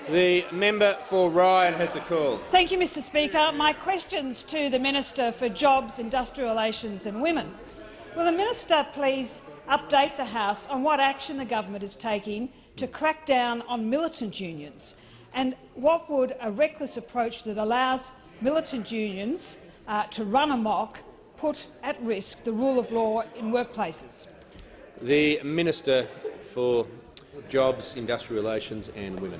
The member for Ryan has the call. Thank you, Mr Speaker. My question's to the Minister for Jobs, Industrial Relations and Women. Will the minister please update the House on what action the government is taking to crack down on militant unions, and what would a reckless approach that allows militant unions to run amok put at risk the rule of law in workplaces? The Minister for Jobs, Industrial Relations and Women.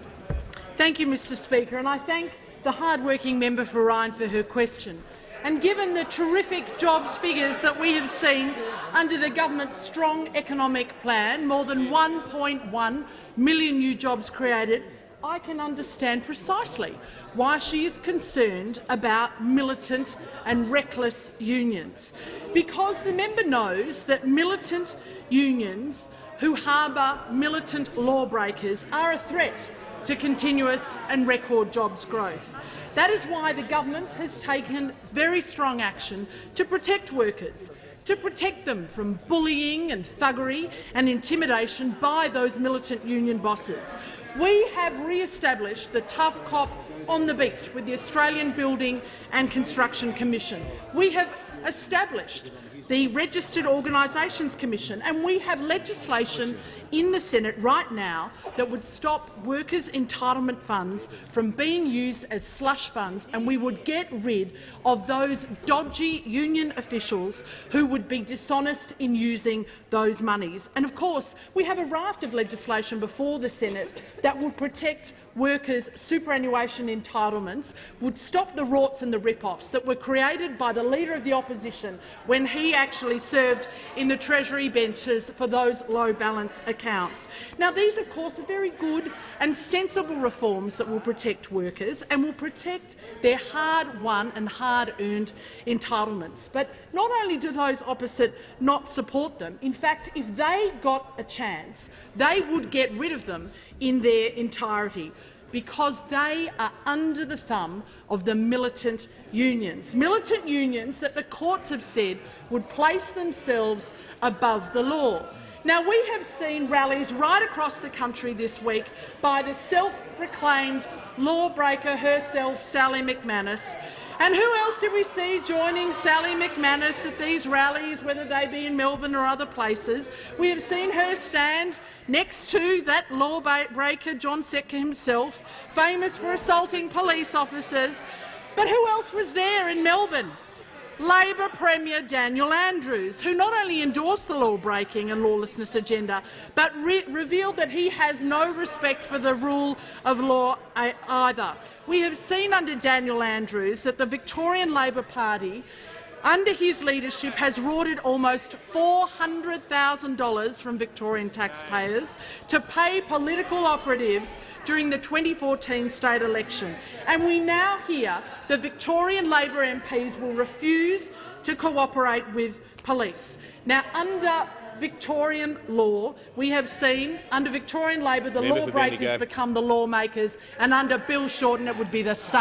Thank you, Mr Speaker, and I thank the hard-working member for Ryan for her question. And given the terrific jobs figures that we have seen under the government's strong economic plan, more than 1.1 million new jobs created, I can understand precisely why she is concerned about militant and reckless unions. Because the member knows that militant unions who harbour militant lawbreakers are a threat to continuous and record jobs growth. That is why the government has taken very strong action to protect workers, to protect them from bullying and thuggery and intimidation by those militant union bosses. We have re-established the tough cop on the beat with the Australian Building and Construction Commission. We have established the Registered Organisations Commission, and we have legislation in the Senate right now that would stop workers' entitlement funds from being used as slush funds, and we would get rid of those dodgy union officials who would be dishonest in using those monies. And of course, we have a raft of legislation before the Senate that would protect workers' superannuation entitlements, would stop the rorts and the rip-offs that were created by the Leader of the Opposition when he actually served in the Treasury benches for those low-balance accounts. Now, these, of course, are very good and sensible reforms that will protect workers and will protect their hard-won and hard-earned entitlements. But not only do those opposite not support them, in fact, if they got a chance, they would get rid of them in their entirety, because they are under the thumb of the militant unions. Militant unions that the courts have said would place themselves above the law. Now, we have seen rallies right across the country this week by the self-proclaimed lawbreaker herself, Sally McManus. And who else did we see joining Sally McManus at these rallies, whether they be in Melbourne or other places? We have seen her stand next to that lawbreaker, John Setka himself, famous for assaulting police officers. But who else was there in Melbourne? Labor Premier Daniel Andrews, who not only endorsed the law-breaking and lawlessness agenda, but revealed that he has no respect for the rule of law either. We have seen under Daniel Andrews that the Victorian Labor Party, under his leadership, has rorted almost $400,000 from Victorian taxpayers to pay political operatives during the 2014 state election. And we now hear the Victorian Labor MPs will refuse to cooperate with police. Now, under Victorian law, we have seen under Victorian Labor the lawbreakers become the lawmakers, and under Bill Shorten it would be the same.